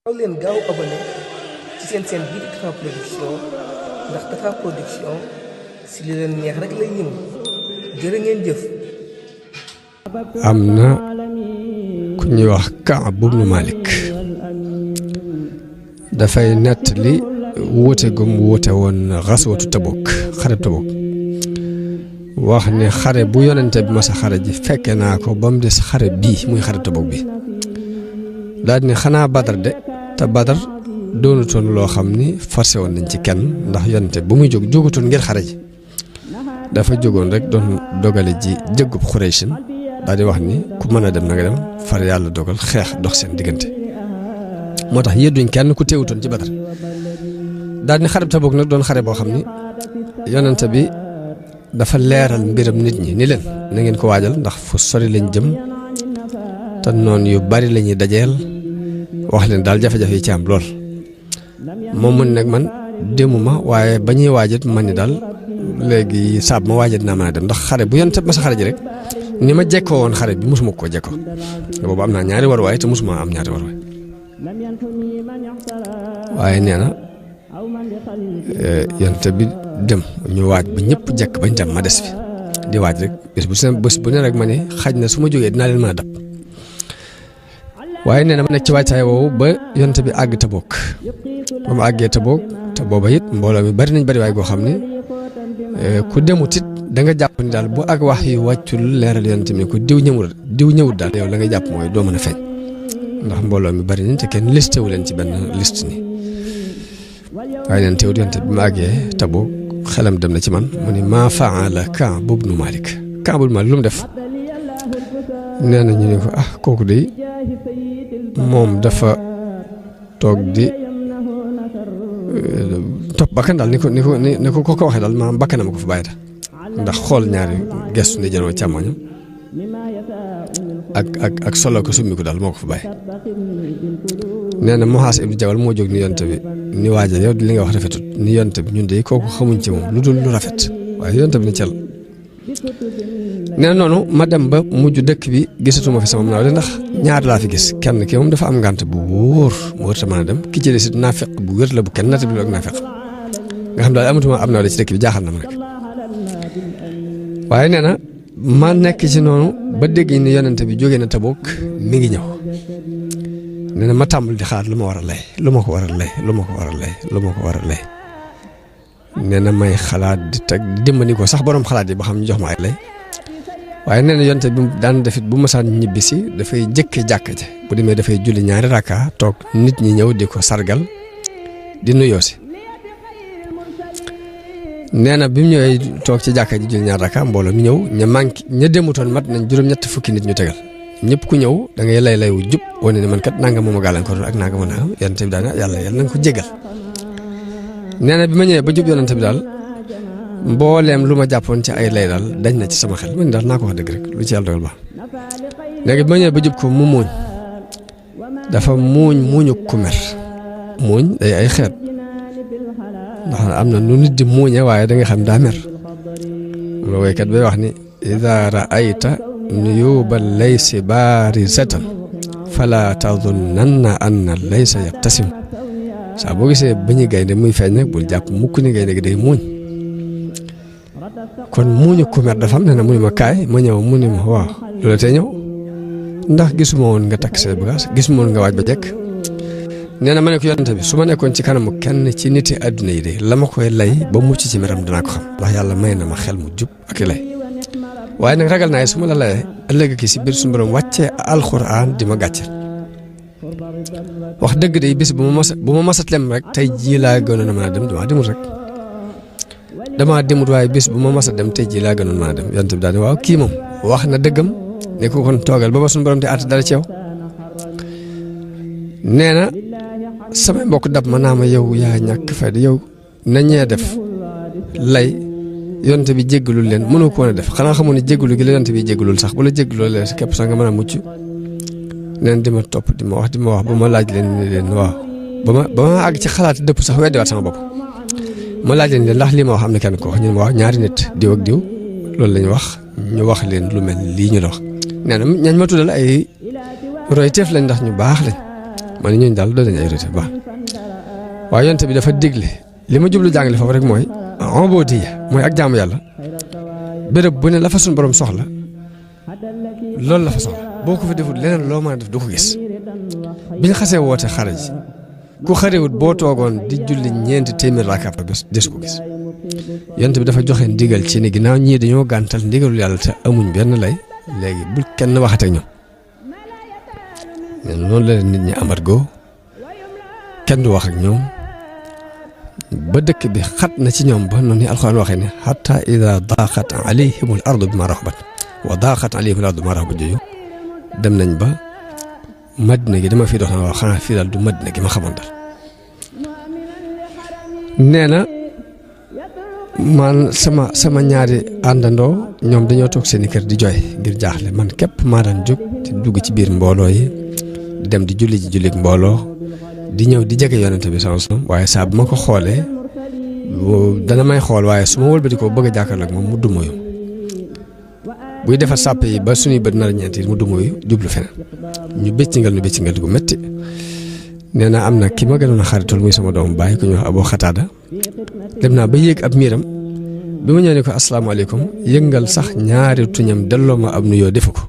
gaaw leen gaaw abonné ci seen bii di Tapha Production ndax Tapha Production si li leen neex rek lay ñëw jërë ngeen jëf. am na ku ñuy wax Kaab ibnu Malik dafay nettali wuute gum wuute woon xaswatu Tabuk xare Tabuk wax ne xare bu yonente bi masa xare ji fekke naa ko ba mu des xare bii muy xare Tabuk bi daal ni xanaa Badar de te Badar doonutoon loo xam ni forcé woon nañ ci kenn ndax yonente bu muy jógutoon ngir xare ji dafa jógoon rek doon dogale ji jëggub Xuraysin daal di wax ni ku mën a dem na nga dem far yàlla dogal xeex dox seen diggante moo tax yedduñ kenn ku teewutoon ci Badar daal ni xare Tabuk nag doon xare boo xam ni yonente bi dafa leeral mbiram nit ñi ni leen na ngeen ko waajal ndax fu sori lañ jëm te noonu yu bari la ñuy dajeel wax leen daal jafe-jafe yi ci am lool moom mun nag man demuma waaye ba ñuy waajat man ni daal léegi saab ma waajat naa mën a dem ndax xare bu yonte ma sa xare ji rek ni ma jekkoo woon xare bi mosuma koo jekkoo boobu am naa ñaari warwaay te mosuma am ñaari warwaay waaye nee na yonte bi dem ñu waaj ba ñëpp jekk bañ dem ma des fi di waaj rek bés bu ne rek ma ne xaj na su ma jógee dinaa leen mën a dab waaye nee na ma nekk ci waajtaay woowu ba yonte bi àgg Tabuk ba mu àggee Tabuk te booba it mbooloo mi bari nañ bari waay goo xam ne ku demut it da nga jàpp ni daal bu ak wax yu wàccul leeral yonte mi ku diw ñëwut daal yow la nga jàpp mooy doo mën a feeñ ndax mbooloo mi bari nañ te kenn listé wu leen ci benn liste ni waaye neen teewut yonte bi mu àggee Tabuk xelam dem na ci man mu ni maa faala Kaab ibnu Malik Kaab ibnu Malik lu mu def nee na ñu ne ko kooku de moom dafa toog di topp bakkan daal ni ko ko waxee daal maanaam bakkanam ko fa bàyyi ndax xool ñaari gestu ndi jënoo càmmoñam ak solo ko summi ko daal moo ko fa bàyyi nee na Muhaas ibnu Jabal moo jóg ni yonte bi ni waaja yow li nga wax rafetut ni yonte bi ñun de kooku xamuñ ci moom lu dul lu rafet waaye yonte bi ni cel nee na noonu ma dem ba mujj dëkk bi gisatuma fi sama nawle ndax ñaar laa fi gis kenn ki moom dafa am ngànt bu wóor mu wër te mën a dem ki ci des it naafeq bu wér la bu kenn natt bi ak naafeq nga xam daal amatuma am nawle ci dëkk bi jaaxal na ma rek waaye nee na ma nekk ci noonu ba dégg ni yonente bi jógee na Tabuk mi ngi ñëw nee na ma tàmbali di xaar lu ma war a lay lu ma ko war a lay nee na may xalaat di teg di dimbali ko sax borom xalaat yi ba xam ñu jox ma ay lay waaye nee na yonte bi daan defit bu masaan ñibbi si dafay jëkke jàkka ja bu demee dafay julli ñaari rakka toog nit ñi ñëw di ko sargal di nuyoo si nee na bi mu ñëwee toog ci jàkka ji julli ñaari rakka mbooloo mi ñëw ña demutoon mat nañ juróom-ñett fukki nit ñu tegal ñëpp ku ñëw da ngay lay wu jub wane ne man kat nanga mooma gàllankoor ak nanga ma nangam yonte bi daal yàlla na nga ko jégal nee na bi ma ñëwee ba jub yonente bi daal mbooleem lu ma jàppoon ci ay lay daal dañ na ci sama xel man daal naa ko wax dëgg rek lu ci yàlla dogal baax léegi bi ma ñëwee ba jub ko mu muuñ dafa muuñu ku mer muuñ day ay xeet ndax am na nu nit di muuñe waaye da nga xam daa mer lu waykat bay wax ni ida raayta nuyuba laysi barizatan fala tazunnanna anna laysa yabtasim saa boo gisee bañu gaynde muy feeñ nag bul jàpp mukk ni gaynde gi day muuñ kon muuñu ku mer dafa am ne na mu ni ma kaay ma ñëw mu ni ma waaw loola tey ñëw ndax gisuma woon nga takk say bagage gisuma woon nga waaj ba jekk nee na ma ne ko yonente bi su ma nekkoon ci kanamu kenn ci niti àdduna yi de la ma koy lay ba mucc ci meram danaa ko xam ndax yàlla may na ma xel mu jub ak i lay waaye nag ragal naa su ma la layee ëllëg ki si biir suñu borom wàccee alxuraan di ma gàcceel wax dëgg de bis bu ma masat lem rek tey jii laa gënoon a mën a dem damaa demut waaye bis bu ma mas a dem tey jii laa gënoon mën a dem yonte bi daal ne waaw kii moom wax na dëggam ne ko kon toogal ba suñu borom di àtt dara ci yow nee na samay mbokk dab ma naa ma yow yaa ñàkk fayda yow nañee def lay yonte bi jéggalul leen mënu ko woon a def xanaa xamoon ne jéggalu gi la yonte bi jéggalul sax bu la jéggaloo leen képp sax nga mën a mucc neen di ma topp di ma wax ba ma laaj leen ni leen waaw ba ma àgg ci xalaat dëpp sax weddiwaat sama bopp ma laaj leen ndax lii ma wax am na kenn ko wax ñu ne ma wax ñaari nit diw ak diw loolu lañu wax ñu wax leen lu mel lii ñu la wax nee na ñañ ma tuddal ay roy teef lañ ndax ñu baax lañ ma ne ñooñu daal doon nañu ay royteef baax waaye yonent bi dafa digle li ma jublu jàngale foofu rek mooy ubudiyya mooy ak jaamu yàlla béréb bu ne la fa suñu borom soxla loolu la fa soxla boo ko fa defut leneen loo mën a def du ko gis bi ñu xasee woote xare ji ku xarewut boo toogoon di julli 400 rakka par bés des ko gis yonent bi dafa joxe ndigal ci ni ginnaaw ñii dañoo gàntal ndigalul yàlla te amuñ benn lay léegi bul kenn waxate ak ñoom mais noonu la leen nit ñi amargoo kenn du wax ak ñoom ba dëkk bi xat na ci ñoom ba noonu ni alxuraan waxee ne hatta ida daaqat alayhimul ardu bima raxubat wa daaqat alayhimul ardu bima raxubat jooju dem nañ ba madina gi dama fi dox na wax xanaa fii daal du madina gi ma xamoon dal nee na man sama ñaari àndandoo ñoom dañoo toog seeni kër di jooy ngir jaaxle man képp maa daan jóg di dugg ci biir mbooloo yi dem di julli ji jullik mbooloo di ñëw di jege yonente bi sallallahu alayhi wasallam waaye saa bu ma ko xoolee dana may xool waaye su ma wëlbati ko bëgg a jàkkaarloo ak moom mu dumóoyu buy defar sàpp yi ba suñuy bët nar a ñeent yi mu dumóoyu jublu feneen ñu béccingal gu métti nee na am na ki ma gënoon a xaritool muy sama doomu baay ku ñuy wax Abu Xataada dem naa ba yéeg ab miiram bi ma ñëwee ne ko asalaamaaleykum yëngal sax ñaari tuñam delloo ma ab nuyoo defu ko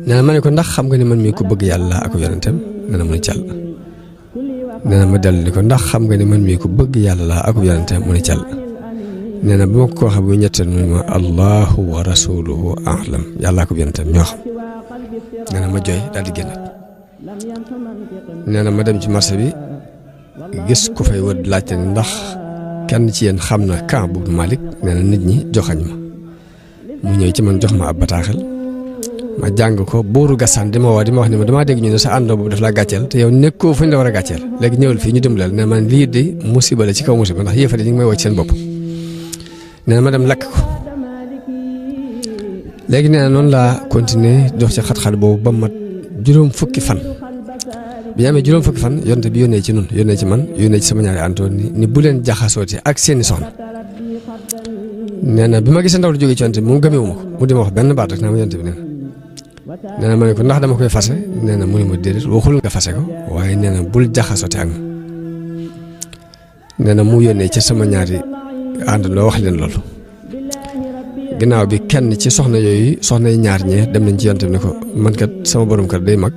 nee na ma ne ko ndax xam nga ni man mii ko bëgg yàlla ak yonentam nee na mu ne càll nee na ma dellu ni ko ndax xam nga ni man mii ko bëgg yàlla ak yonentam mu ne càll nee na bi ma ko waxee bu ñetteel mu ne ma allahu wa rasuluhu a'lam yàlla ak yonentam ñoo xam nee na ma jooy daal di génnaat nee na ma dem ci marché bi gis ku fay wër laajte ne ndax kenn ci yéen xam na Kaab ibn Malik nee na nit ñi joxañ ma mu ñëw ci man jox ma ab bataaxel ma jàng ko buuru Gassane di ma wax ne ma damaa dégg ñu ne sa àndoo boobu daf laa gàcceel te yow nekkoo fu ñu la war a gàcceel léegi ñëwal fii ñu dimbalal ne man lii de musiba la ci kaw musiba ndax yéefar yi ñu ngi may woo ci seen bopp nee na ma dem lakk ko léegi nee na noonu laa continuer dox ci xat-xat boobu ba mat juróom fukki fan bi amee juróom fukki fan yonte bi yónnee ci nun yónnee ci man yónnee ci sama ñaari àndoon ni bu leen jaxasooti ak seeni soxna nee na bi ma gisee ndaw lu jógee ci yonte bi mu gëmewu ma ko mu di ma wax benn baat rek naa ma yonte bi nee na ma ne ko ndax dama koy fase nee na mu ne ma déedéet waxul nga fase ko waaye nee na bul jaxasooti ak moom nee na mu yónnee ci sama ñaari àndandoo wax leen loolu ginnaaw bi kenn ci soxna yooyu soxna yi ñaar ñee dem nañ ci yonte bi ne ko man kat sama borom kër day mag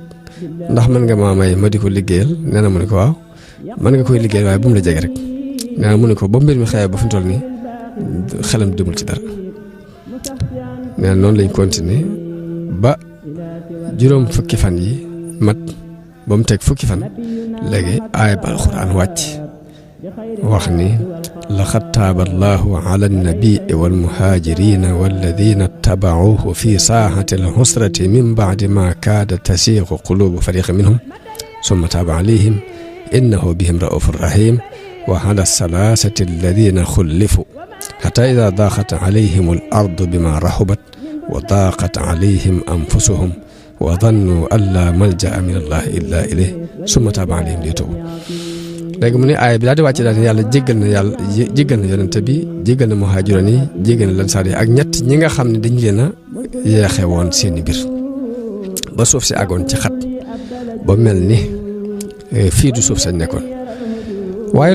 ndax mën nga maa may ma di ko liggéeyal nee na mu ne ko waaw mën nga koy liggéeyal waaye bu mu la jege rek nee na mu ne ko ba mbir mi xëyee ba fi mu toll nii xelam demul ci dara nee na noonu lañ continuer ba juróom fukki fan yi mat ba mu teg fukki fan léegi aaya ba alxuraan wàcc wax ni laqad taaba allahu ala annabii walmuhaajirina walladina tabauhu fi saaxati alxusrati min baadi ma kaada tasiixu qulubu fariqin minhum summa taaba alayhim innahu bihim raufun rahim wa ala salaasati alladina xullifu xata ida daaqat alayhim al ardu bima raxubat wa daaqat alayhim anfusuhum wa dannu an la malja'a min allahi illa ilayh summa taaba alayhim liyatuubu léegi mu ne aaya bi daal di wàcc daal ne yàlla jéggal na yonente bi jéggal na muhaajiroon yi jéggal na lansaar yi ak ñett ñi nga xam ne dañ leen a yeexe woon seeni mbir ba suuf si àggoon ci xat ba mel ni fii du suuf sañ nekkoon waaye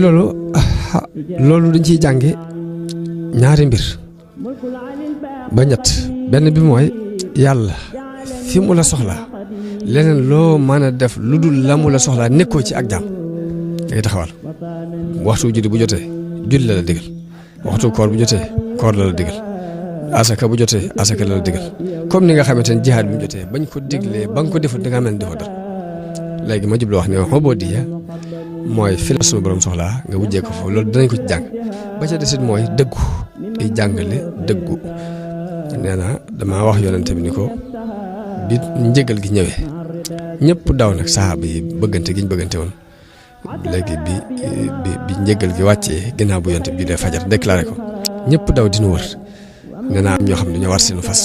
loolu dañ ciy jànge ñaari mbir ba ñett benn bi mooy yàlla fi mu la soxlaa leneen loo mën a def lu dul la mu la soxlaa nekkoo ci ak jàmm dangay taxawal waxtu julli bu jotee julli la la digal waxtu koor bu jotee koor la la digal asaka bu jotee asaka la la digal comme ni nga xamante ne jihaad bi mu jotee bañ ko diglee ba nga ko defut da ngaa mel ni defoo dara léegi ma jublu wax ne ubudiyya mooy fi la sunu borom soxlaa nga wujjee ko foofu loolu danañ ko ci jàng ba ca desit mooy dëggu di jàngale dëggu nee na damaa wax yonente bi ni ko bi njëgal gi ñëwee ñëpp daw nag saxaaba yi bëggante gi ñu bëggante woon léegi bi njëgal gi wàccee ginnaaw bu yonte bi dee fajar déclaré ko ñëpp daw dina wër nee naa am ñoo xam ne ñoo war seenu fas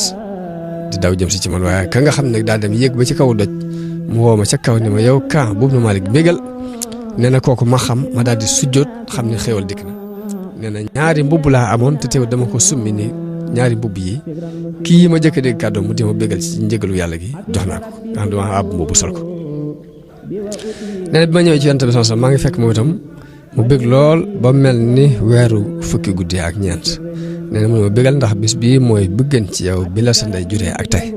di daw jëm si ci man waaye ka nga xam ne daa dem yéeg ba ci kaw doj mu woo ma ca kaw ni ma yow Kaab ibn Malik bégal nee na kooku ma xam ma daal di sujjóot xam ne xéewal dikk na nee na ñaari mbubb laa amoon te teew dama ko summi ni ñaari mbubb yi kii ma jëkk dégg kàddu mu di ma bégal ci njëgalu yàlla gi jox naa ko nga xam dama ab mbubb sol ko nee na bi ma ñëwee ci yonent bi sallallahu alayhi wasallam maa ngi fekk moom itam mu bëgg lool ba mel ni weeru fukki guddi ak ñeent nee na mu ne ma bëggal ndax bis bii mooy bëggan ci yow bi la sa ndey juree ak tey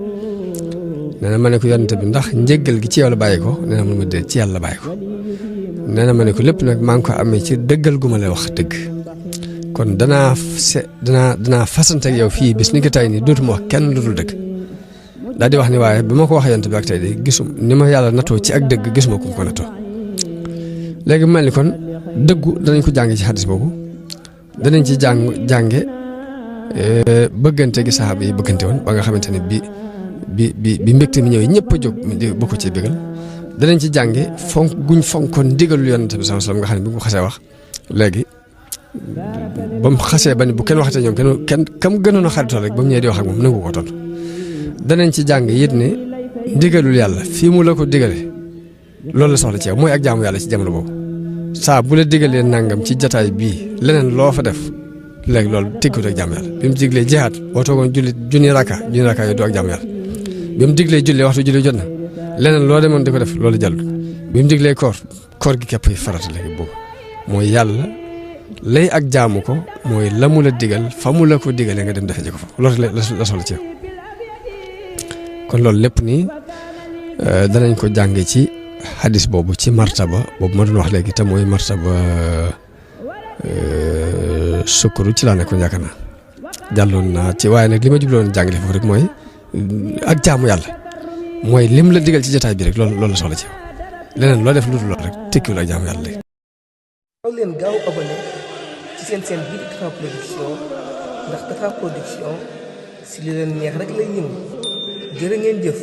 nee na ma ne ko yonent bi ndax njëggal gi ci yow la bàyyi ko nee na mu ne ma déet ci yàlla la bàyyi ko nee na ma ne ko lépp nag maa ngi ko amee ci dëggal gu ma lay wax dëgg kon danaa fasante ak yow fii bis ni ko tey nii dootuma wax kenn lu dul dëgg daal di wax ni waaye bi ma ko waxee yonent bi ak tey de gisum ni ma yàlla natoo ci ak dëgg gisuma ku ko natoo léegi mu mel ni kon dëggu danañ ko jànge ci xadis boobu danañ ci jànge bëggante gi saxaaba yi bëggante woon ba nga xamante ne bi mbégte mi ñëwee ñëpp a jóg bokk ci bégal danañ ci jànge fonk guñ fonkoon ndigalul yonent bi sallallahu alayhi wasallam nga xam ne bi mu ko xasee wax léegi ba mu xasee ba ni bu kenn waxatee ñoom kenn kam gënoon a xaritoo rek ba mu ñëwee di wax ak moom nangu ko tontu danañ ci jàng it ne ndigalul yàlla fii mu la ko digale loolu la soxla ci yow mooy ak jaamu yàlla ci jamono boobu saa bu la digalee nangam ci jataay bii leneen loo fa def léegi loolu tëggut ak jaamu yàlla bi mu diglee jihaad boo toogoon julli junni raka yooyu du ak jaamu yàlla bi mu diglee julli waxtu julli jot na leneen loo demoon di ko def loolu jàllut bi mu diglee koor gi képp yi farata léegi boobu mooy yàlla lay ak jaamu ko mooy la mu la digal fa mu la ko digalee nga dem defe ji ko fa loolu la soxla ci yow kon loolu lépp nii danañ ko jànge ci xadis boobu ci martaba boobu ma doon wax léegi te mooy martaba sukkuru ci laa nekkoon yaakaar naa jàlloon naa ci waaye nag li ma jubloon jàngale foofu rek mooy ak jaamu yàlla mooy lim la digal ci jotaay bi rek loolu la soxla ci yow leneen loo def lu dul loolu rek tekkiwul ak jaamu yàlla léegi. daw leen gaaw abonné ci seen chaîne bii di Tapha Production ndax Tapha Production si li leen neex rek lay yëngu jërë ngeen jëf.